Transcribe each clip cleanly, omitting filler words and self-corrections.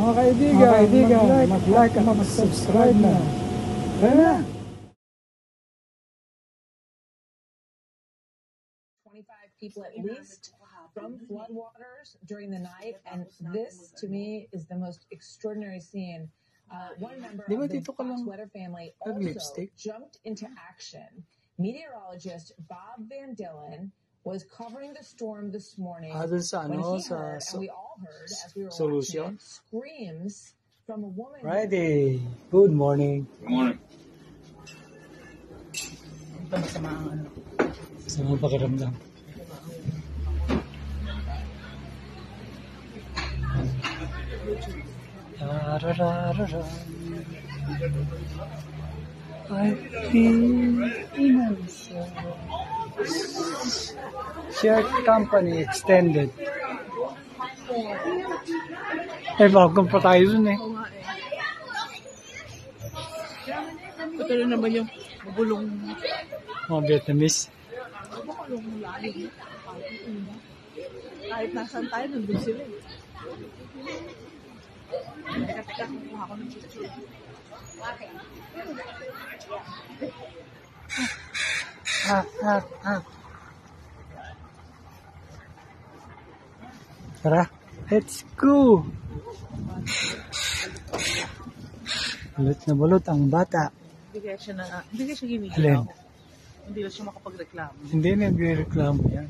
Mga kaibigan, mag-like at mag-subscribe na. Tara na! 25 people at least from floodwaters during the night, and this to me is the most extraordinary scene. One member of the Fox Weather family also jumped into action. Meteorologist Bob Van Dillen was covering the storm this morning when he heard, and we all heard as we were watching it, screams from a woman. Friday. Good morning. Good morning. Sama pakiramdam. I feel immense. Share company extended. Eh, bagong pa tayo dun eh. Ito na naman yung magulong Mga Vietnamese. lalim. Kahit nasaan tayo, nandun sila eh. Teka, kumuha ko ng picture. Tara, let's go! Balot na balot ang bata. Hindi kaya siya ginigilaw. Alin? Hindi na siya makapagreklamo. Hindi nagreklamo yan.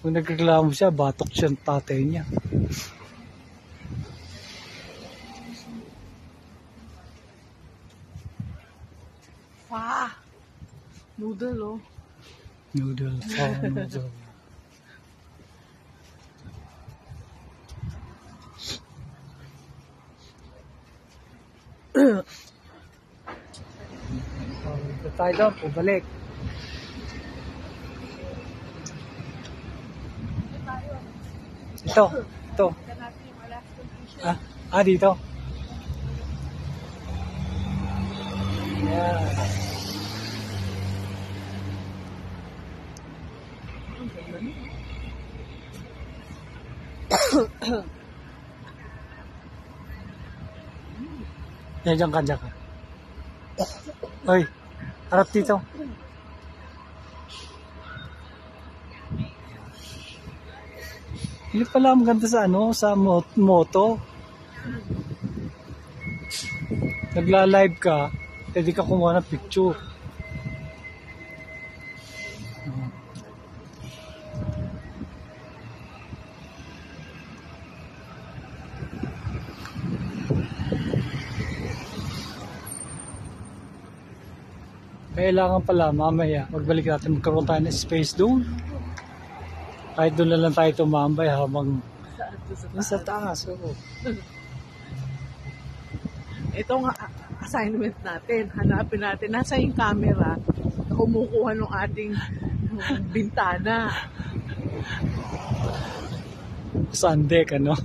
Kung nagreklamo siya, batok siya ng tatay niya. Wow! Noodle oh. Noodle. Oh, noodle. Tayo doon, pabalik. Ito. Dito. Yeah. Diyan ka. Oy, harap dito. Hindi pala ang ganda sa sa moto. Nagla-live ka, pwede ka kumuha ng picture. Kailangan pala mamaya magbalik natin, magkaroon tayo ng space doon. Kahit doon na lang tayo tumambay habang sa taas. Ito nga assignment natin. Hanapin natin. Nasa yung camera na kumukuha ng ating bintana. Saan deck, ano?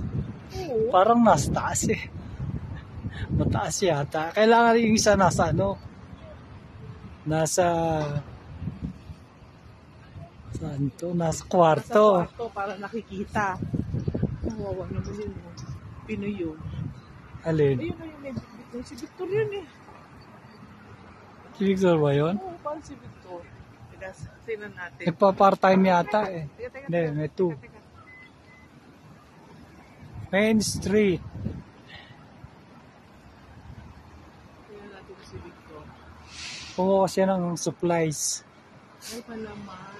Oo. Parang nasa taas eh. Mataas yata. Kailangan yung isa nasa nasa saan to? Nasa kwarto. Nasa kwarto para nakikita. Kawawa naman yun. Pinoy yun. Alin? Ayun na yung si Victor yun eh. Si Victor ba yun? Oo, parang si Victor. Tingnan natin. Nagpa-part-time yata eh. Teka. Hindi, may 2. Main Street. Tingnan natin si Victor. Kumuha siya ng supplies. Ay, palaman.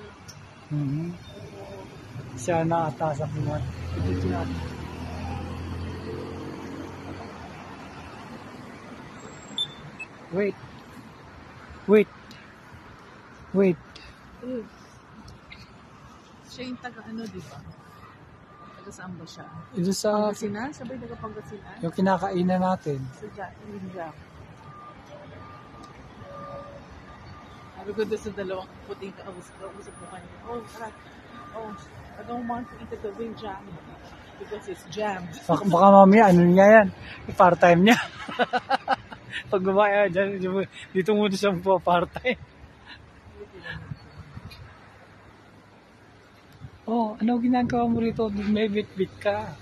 Siya na ata sa kuwan. Ito natin. Wait. Siya yung taga di ba? Taga saan ba siya? Ito sa Pangasinan? Sabay taga Pangasinan? yung kinakainan natin. Sa Jack. Sabi ko doon sa dalawang puting kausap mo kanina. Oh, tara. Oh, I don't want to eat at the wind jam because it's jammed. Baka mamaya, niya yan? Part-time niya. Pag gumaya dyan, dito muna siya part-time. Oh, ano ginagawa mo rito? May bit-bit ka.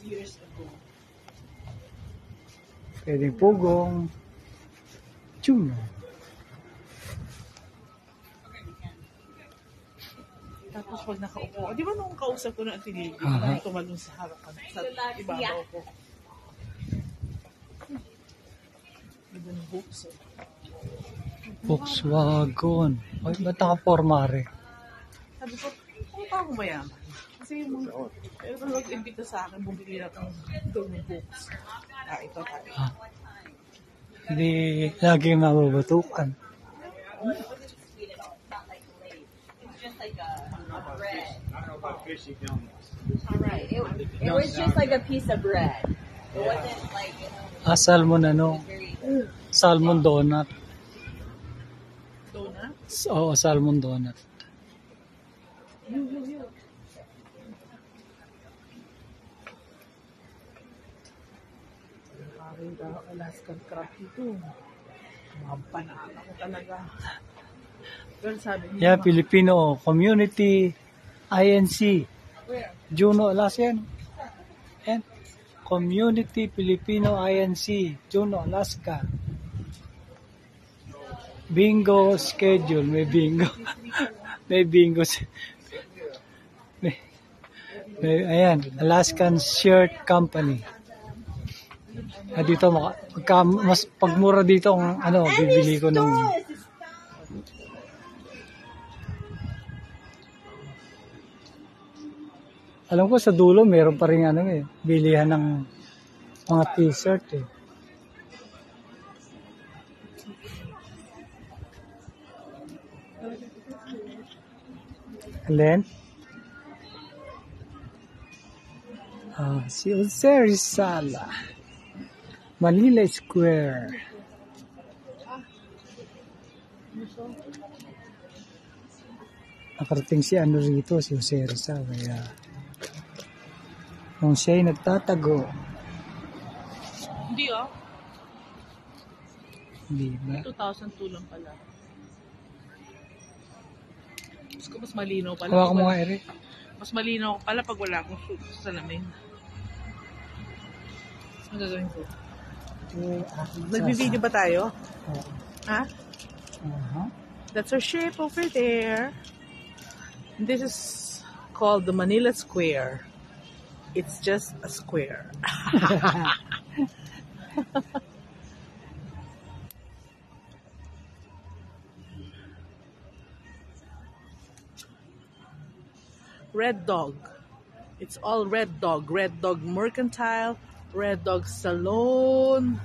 Years ago. Pwedeng pugong. Tuna. Tapos pag nakaupo, di ba nung kausap ko na ang tinigil, Aha. tumalong sa harapan, sa ibabaw ko. Ganda ng books. Volkswagen. Ay, ba't naka-formare? Sabi ko, kung pa akong mayaman. Kasi yung mga, pero kung mag-imbita sa akin, bumili na ng books. Ito tayo. Hindi laging mababatukan. Right. It was just like a piece of bread. It wasn't like, Salmon salmon donut. Donut? Oo, salmon donut. Parang Alaskan crab ito. Mga banana ko talaga. Pero sabi niya, Yeah, Filipino Community INC. Juno, Alaska yan. Yan. Community Filipino INC. Juno, Alaska. Bingo schedule. May bingo. May bingo. Ayan, Alaskan Shirt Company. Dito, mas pagmura dito ang bibili ko ng... Alam ko sa dulo meron pa rin bilihan ng mga t-shirt eh. And then, si Jose Rizala, Manila Square. Nakarating si rito, si Jose Rizal. Kaya, kung siya'y nagtatago, hindi hindi ba? 2002 lang pala. Mas malinaw pala. Hawakan mo nga, Eric. Mas malinaw pala pag wala akong salamin. Ang gagawin ko? Nagbi-video ba tayo? Ha? That's our ship over there. This is called the Manila Square. It's just a square. Red Dog. It's all Red Dog. Red Dog Mercantile, Red Dog Salon,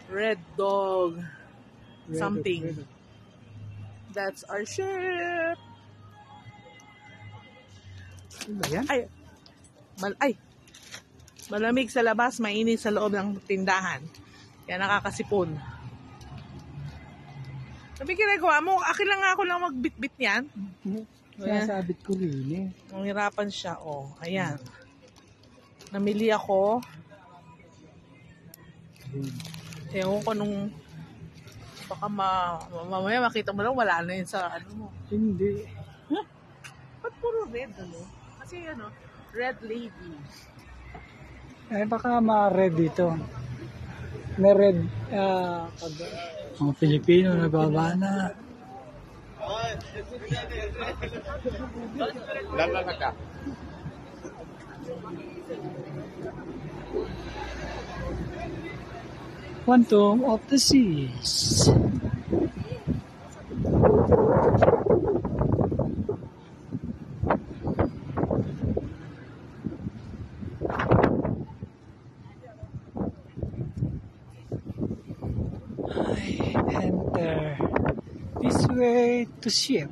Red Dog something. That's our ship. Ay, malamig sa labas, mainit sa loob ng tindahan. Kaya nakakasipon. Sabi ginagawa mo, akin lang ako lang magbitbit niyan. Sinasabit ko rin eh. Nanghirapan siya, ayan. Namili ako. Ewan ko nung baka mamaya makita mo lang wala na yun sa mo. Hindi. Ba't puro red Kasi red lady. Baka ma-red dito. May red mga Pilipino nagbaba na. Quantum of the Seas. I enter this way to ship.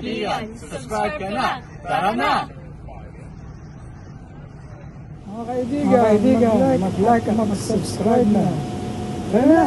kaibigan, subscribe ka na. Tara na! Mga kaibigan, mag-like at mag-subscribe na. Tara na!